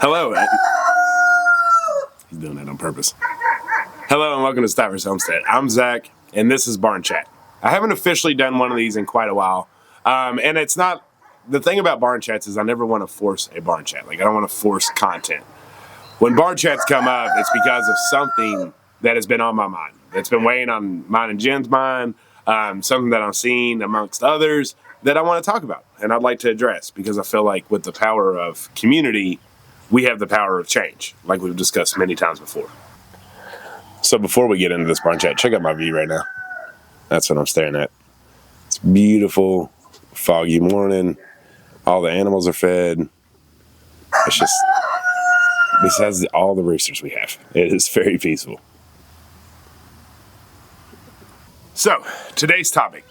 Hello. He's doing that on purpose. Hello and welcome to Stivers Homestead. I'm Zach, and this is Barn Chat. I haven't officially done one of these in quite a while, and it's not. The thing about Barn Chats is I never want to force a Barn Chat. Like, I don't want to force content. When Barn Chats come up, it's because of something that has been on my mind. It's been weighing on mine and Jen's mind, something that I'm seeing amongst others that I want to talk about and I'd like to address, because I feel like with the power of community, we have the power of change, like we've discussed many times before. So before we get into this Barn Chat, check out my view right now. That's what I'm staring at. It's beautiful, foggy morning. All the animals are fed. It's just, besides all the roosters we have, it is very peaceful. So today's topic,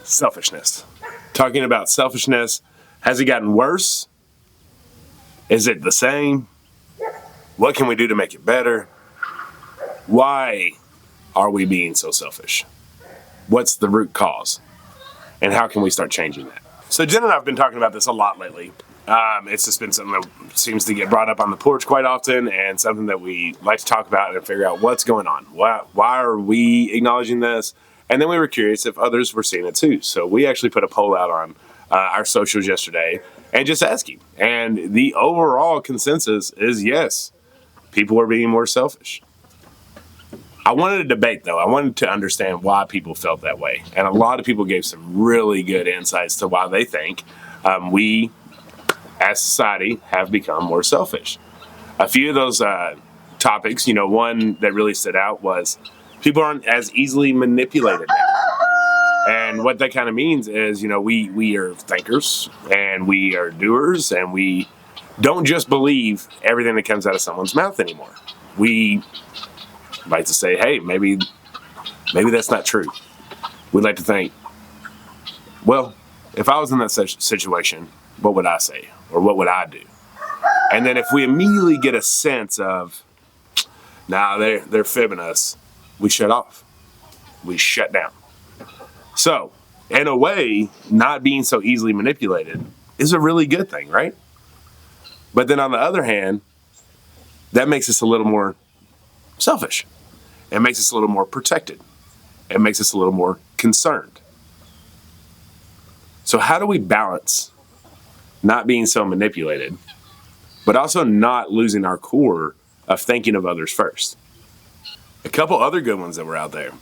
selfishness. Talking about selfishness. Has it gotten worse? Is it the same? What can we do to make it better? Why are we being so selfish? What's the root cause? And how can we start changing that? So Jen and I have been talking about this a lot lately. It's just been something that seems to get brought up on the porch quite often, and something that we like to talk about and figure out what's going on. Why are we acknowledging this? And then we were curious if others were seeing it too. So we actually put a poll out on our socials yesterday and just asking. And the overall consensus is yes, people are being more selfish. I wanted to debate, though. I wanted to understand why people felt that way. And a lot of people gave some really good insights to why they think we, as society, have become more selfish. A few of those topics, one that really stood out was people aren't as easily manipulated now. And what that kind of means is, we are thinkers and we are doers, and we don't just believe everything that comes out of someone's mouth anymore. We like to say, hey, maybe that's not true. We'd like to think, well, if I was in that situation, what would I say? Or what would I do? And then if we immediately get a sense of, they're fibbing us, we shut off. We shut down. So, in a way, not being so easily manipulated is a really good thing, right? But then on the other hand, that makes us a little more selfish. It makes us a little more protected. It makes us a little more concerned. So how do we balance not being so manipulated, but also not losing our core of thinking of others first? A couple other good ones that were out there.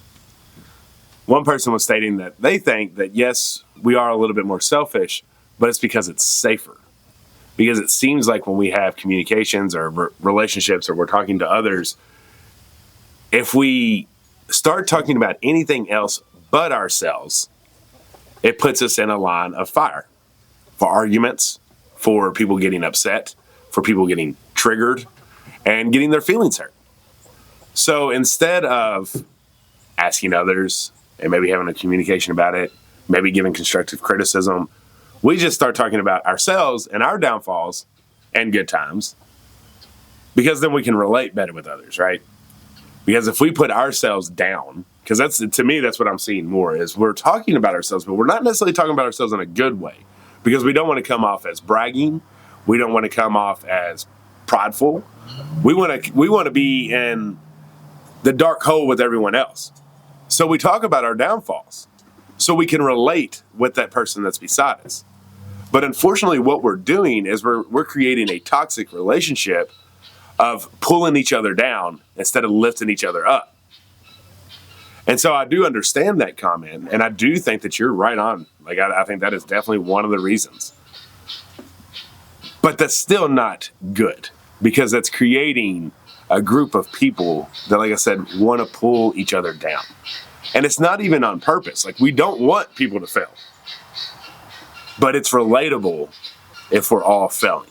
One person was stating that they think that, yes, we are a little bit more selfish, but it's because it's safer. Because it seems like when we have communications or relationships, or we're talking to others, if we start talking about anything else but ourselves, it puts us in a line of fire for arguments, for people getting upset, for people getting triggered, and getting their feelings hurt. So instead of asking others and maybe having a communication about it, maybe giving constructive criticism, we just start talking about ourselves and our downfalls and good times, because then we can relate better with others, right? Because if we put ourselves down, because to me, that's what I'm seeing more, is we're talking about ourselves, but we're not necessarily talking about ourselves in a good way, because we don't want to come off as bragging. We don't want to come off as prideful. We want to be in the dark hole with everyone else. So we talk about our downfalls so we can relate with that person that's beside us. But unfortunately, what we're doing is we're creating a toxic relationship of pulling each other down instead of lifting each other up. And so I do understand that comment, and I do think that you're right on. Like, I think that is definitely one of the reasons. But that's still not good, because that's creating a group of people that, like I said, want to pull each other down. And it's not even on purpose. Like, we don't want people to fail. But it's relatable if we're all failing.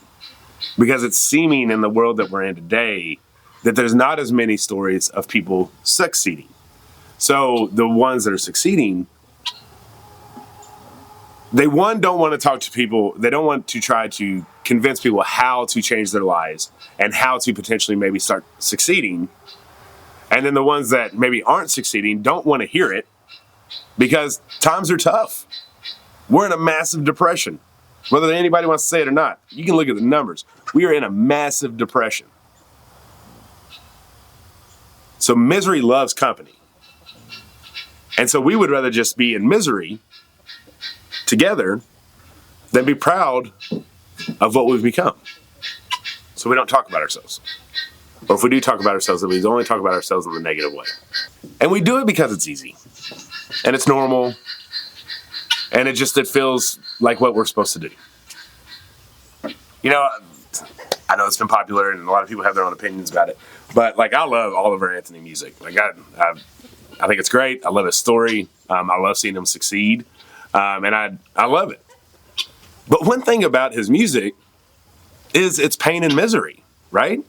Because it's seeming in the world that we're in today that there's not as many stories of people succeeding. So the ones that are succeeding, they don't want to talk to people. They don't want to try to convince people how to change their lives and how to potentially maybe start succeeding. And then the ones that maybe aren't succeeding don't want to hear it because times are tough. We're in a massive depression. Whether anybody wants to say it or not, you can look at the numbers. We are in a massive depression. So misery loves company. And so we would rather just be in misery together than be proud of what we've become. So we don't talk about ourselves. Or if we do talk about ourselves, then we only talk about ourselves in the negative way. And we do it because it's easy. And it's normal. And it feels like what we're supposed to do. You know, I know it's been popular and a lot of people have their own opinions about it. But like, I love Oliver Anthony music. Like, I think it's great. I love his story. I love seeing him succeed. And I love it. But one thing about his music is it's pain and misery, right?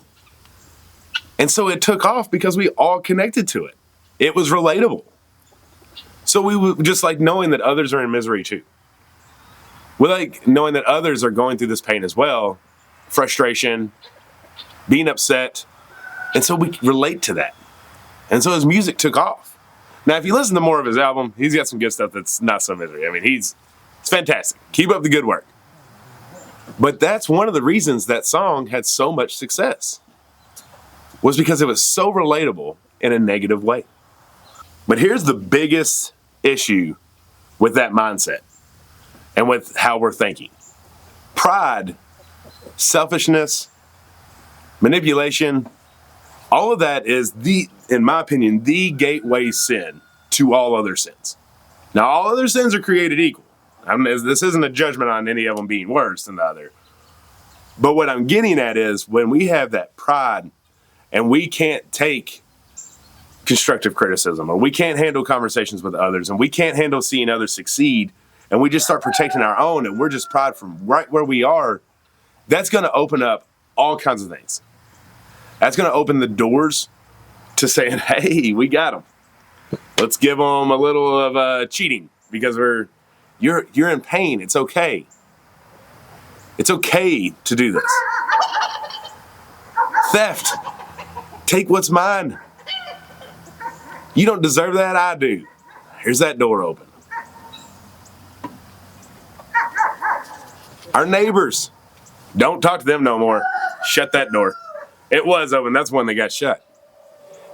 And so it took off because we all connected to it. It was relatable. So we would just like knowing that others are in misery too. We like knowing that others are going through this pain as well, frustration, being upset. And so we relate to that. And so his music took off. Now, if you listen to more of his album, he's got some good stuff that's not so misery. I mean, it's fantastic. Keep up the good work. But that's one of the reasons that song had so much success, was because it was so relatable in a negative way. But here's the biggest issue with that mindset and with how we're thinking. Pride, selfishness, manipulation, all of that is in my opinion, the gateway sin to all other sins. Now, all other sins are created equal. This isn't a judgment on any of them being worse than the other. But what I'm getting at is when we have that pride and we can't take constructive criticism, or we can't handle conversations with others, and we can't handle seeing others succeed, and we just start protecting our own, and we're just proud from right where we are, that's going to open up all kinds of things. That's going to open the doors to saying, hey, we got them. Let's give them a little of cheating because you're in pain. It's okay. It's okay to do this. Theft. Take what's mine. You don't deserve that, I do. Here's that door open. Our neighbors. Don't talk to them no more. Shut that door. It was open. That's when they got shut.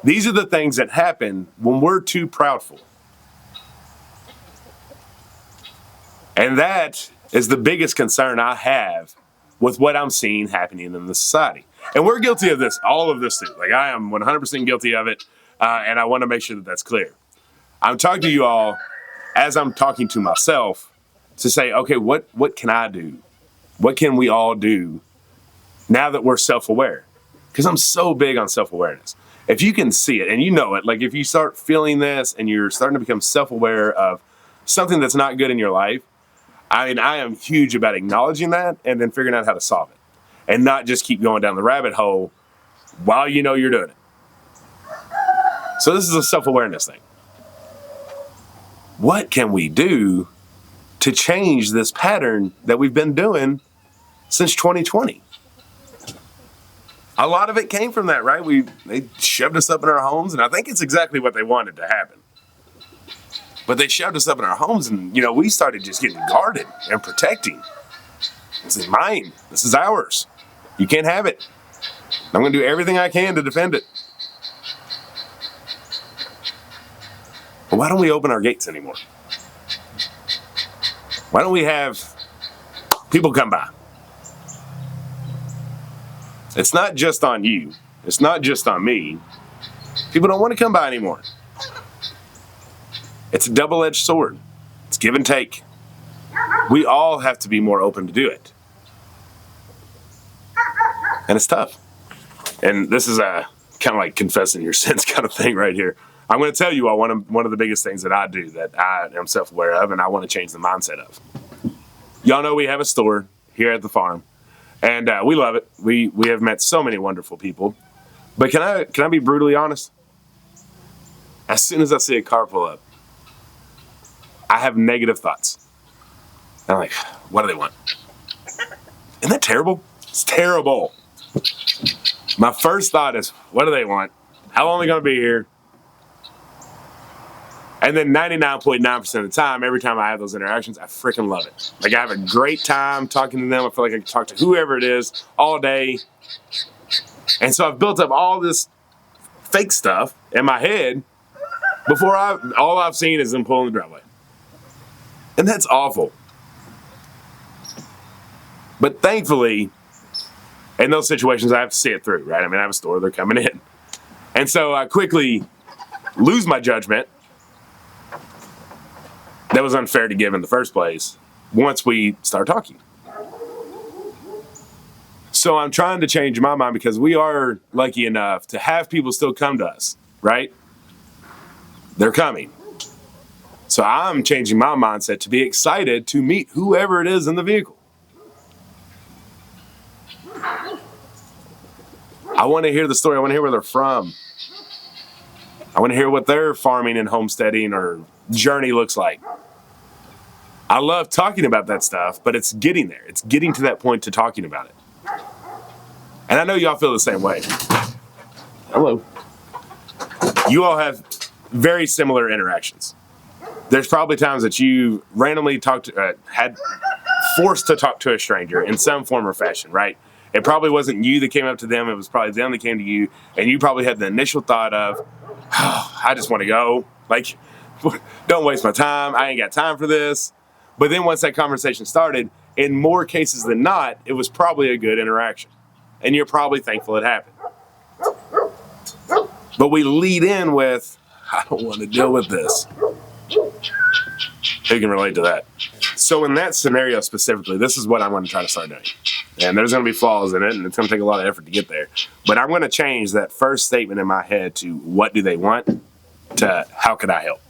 These are the things that happen when we're too proudful. And that is the biggest concern I have with what I'm seeing happening in the society. And we're guilty of this, all of this too. Like, I am 100% guilty of it, and I want to make sure that that's clear. I'm talking to you all as I'm talking to myself to say, okay, what can I do? What can we all do now that we're self-aware? Because I'm so big on self-awareness. If you can see it and you know it, like if you start feeling this and you're starting to become self-aware of something that's not good in your life, I mean, I am huge about acknowledging that and then figuring out how to solve it and not just keep going down the rabbit hole while you know you're doing it. So this is a self-awareness thing. What can we do to change this pattern that we've been doing since 2020? A lot of it came from that, right? They shoved us up in our homes, and I think it's exactly what they wanted to happen. But they shoved us up in our homes, and we started just getting guarded and protecting. This is mine. This is ours. You can't have it. I'm going to do everything I can to defend it. But why don't we open our gates anymore? Why don't we have people come by? It's not just on you. It's not just on me. People don't want to come by anymore. It's a double-edged sword. It's give and take. We all have to be more open to do it. And it's tough. And this is a kind of like confessing your sins kind of thing right here. I'm going to tell you all one of the biggest things that I do that I am self-aware of and I want to change the mindset of. Y'all know we have a store here at the farm. And we love it. We have met so many wonderful people. But can I be brutally honest? As soon as I see a car pull up, I have negative thoughts. I'm like, what do they want? Isn't that terrible? It's terrible. My first thought is, what do they want? How long are they going to be here? And then 99.9% of the time, every time I have those interactions, I freaking love it. Like, I have a great time talking to them. I feel like I can talk to whoever it is all day. And so I've built up all this fake stuff in my head before all I've seen is them pulling the driveway. And that's awful. But thankfully, in those situations, I have to see it through, right? I mean, I have a store, they're coming in. And so I quickly lose my judgment. That was unfair to give in the first place once we start talking. So I'm trying to change my mind because we are lucky enough to have people still come to us, right? They're coming. So I'm changing my mindset to be excited to meet whoever it is in the vehicle. I want to hear the story. I want to hear where they're from. I want to hear what their farming and homesteading or journey looks like. I love talking about that stuff, but it's getting there. It's getting to that point to talking about it. And I know y'all feel the same way. Hello. You all have very similar interactions. There's probably times that you randomly had forced to talk to a stranger in some form or fashion, right? It probably wasn't you that came up to them. It was probably them that came to you. And you probably had the initial thought of, oh, I just want to go. Like, don't waste my time. I ain't got time for this. But then once that conversation started, in more cases than not, it was probably a good interaction. And you're probably thankful it happened. But we lead in with, I don't want to deal with this. Who can relate to that? So in that scenario specifically, this is what I'm going to try to start doing. And there's going to be flaws in it, and it's going to take a lot of effort to get there. But I'm going to change that first statement in my head to what do they want to how can I help?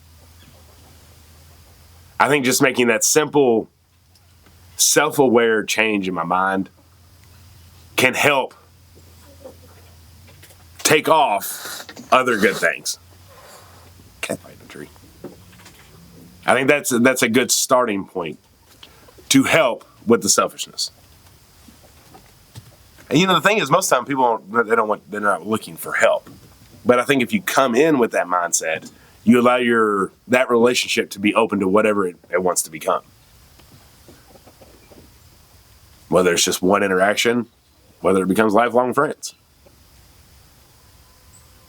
I think just making that simple, self-aware change in my mind can help take off other good things. Cat fighting a tree. I think that's a good starting point to help with the selfishness. And you know, the thing is, most of the time they're not looking for help. But I think if you come in with that mindset, you allow that relationship to be open to whatever it wants to become. Whether it's just one interaction, whether it becomes lifelong friends.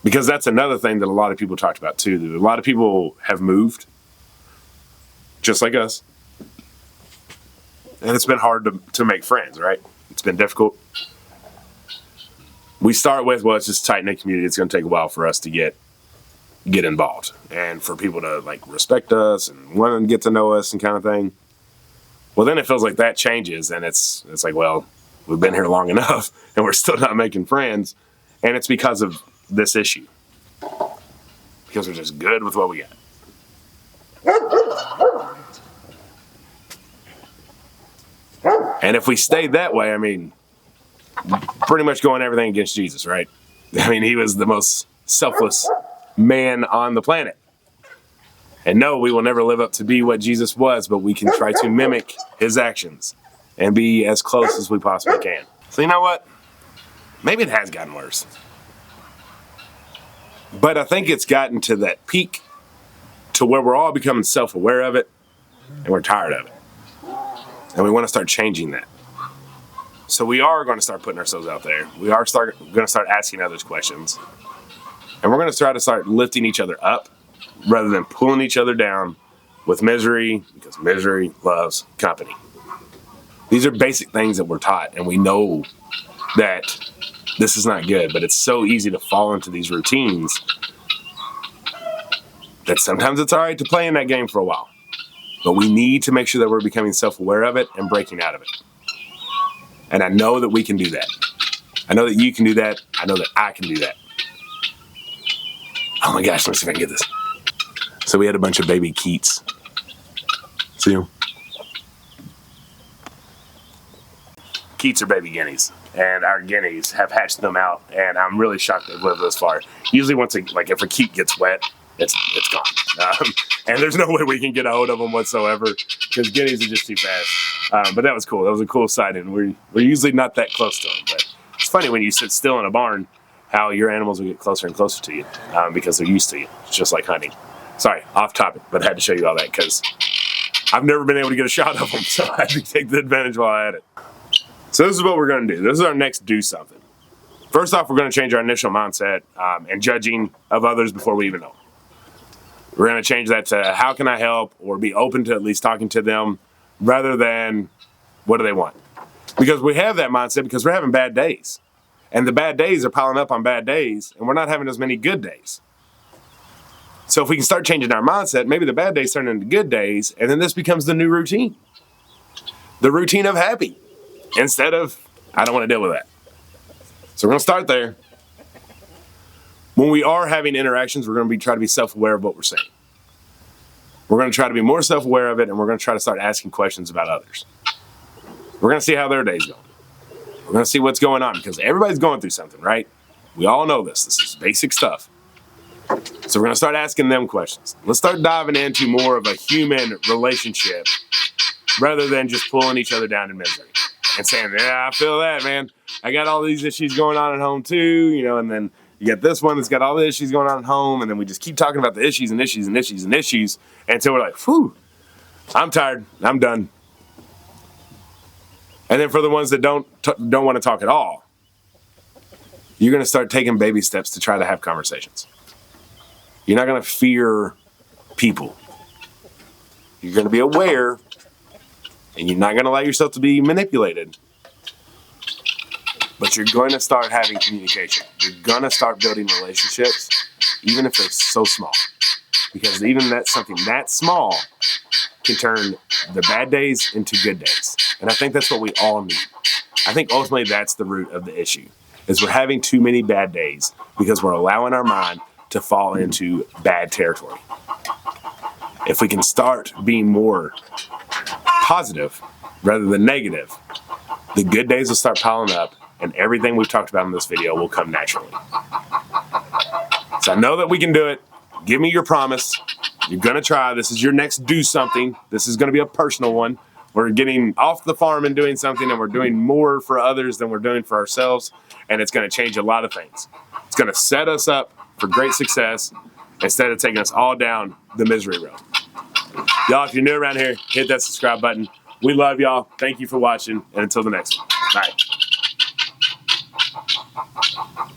Because that's another thing that a lot of people talked about too. That a lot of people have moved, just like us. And it's been hard to make friends, right? It's been difficult. We start with, well, it's just a tight-knit community. It's going to take a while for us to get involved and for people to like respect us and want to get to know us and kind of thing. Well, then it feels like that changes and it's like, well, we've been here long enough and we're still not making friends. And it's because of this issue. Because we're just good with what we got. And if we stayed that way, I mean, pretty much going everything against Jesus, right? I mean, he was the most selfless man on the planet. And no, we will never live up to be what Jesus was, but we can try to mimic his actions and be as close as we possibly can. So you know what? Maybe it has gotten worse. But I think it's gotten to that peak to where we're all becoming self-aware of it and we're tired of it. And we want to start changing that. So we are going to start putting ourselves out there. We are going to start asking others questions. And we're going to try to start lifting each other up rather than pulling each other down with misery, because misery loves company. These are basic things that we're taught, and we know that this is not good, but it's so easy to fall into these routines that sometimes it's all right to play in that game for a while. But we need to make sure that we're becoming self-aware of it and breaking out of it. And I know that we can do that. I know that you can do that. I know that I can do that. Oh my gosh, let's see if I can get this. So we had a bunch of baby Keats. See them? Keats are baby guineas. And our guineas have hatched them out. And I'm really shocked they've lived this far. Usually once, if a Keat gets wet, it's gone. And there's no way we can get a hold of them whatsoever because guineas are just too fast. But that was cool. That was a cool sighting. We're usually not that close to them. But it's funny when you sit still in a barn how your animals will get closer and closer to you because they're used to you. It's just like hunting. Sorry, off topic, but I had to show you all that because I've never been able to get a shot of them, so I had to take the advantage while I had it. So this is what we're going to do. This is our next do something. First off, we're going to change our initial mindset and judging of others before we even know. We're going to change that to how can I help, or be open to at least talking to them rather than what do they want. Because we have that mindset because we're having bad days. And the bad days are piling up on bad days, and we're not having as many good days. So if we can start changing our mindset, maybe the bad days turn into good days, and then this becomes the new routine. The routine of happy instead of I don't want to deal with that. So we're going to start there. When we are having interactions, we're going to try to be self-aware of what we're saying. We're going to try to be more self-aware of it, and we're going to try to start asking questions about others. We're going to see how their day's going. We're going to see what's going on because everybody's going through something, right? We all know this. This is basic stuff. So we're going to start asking them questions. Let's start diving into more of a human relationship rather than just pulling each other down in misery and saying, yeah, I feel that, man. I got all these issues going on at home too, and then you get this one that's got all the issues going on at home, and then we just keep talking about the issues and issues and issues and issues until we're like, whew, I'm tired. I'm done. And then for the ones that don't want to talk at all, you're going to start taking baby steps to try to have conversations. You're not going to fear people. You're going to be aware, and you're not going to allow yourself to be manipulated. But you're going to start having communication. You're going to start building relationships, even if they're so small. Because even something that small can turn the bad days into good days. And I think that's what we all need. I think ultimately that's the root of the issue, is we're having too many bad days because we're allowing our mind to fall into bad territory. If we can start being more positive rather than negative, the good days will start piling up and everything we've talked about in this video will come naturally. So I know that we can do it. Give me your promise. You're going to try. This is your next do something. This is going to be a personal one. We're getting off the farm and doing something, and we're doing more for others than we're doing for ourselves, and it's going to change a lot of things. It's going to set us up for great success instead of taking us all down the misery road. Y'all, if you're new around here, hit that subscribe button. We love y'all. Thank you for watching, and until the next one. Bye.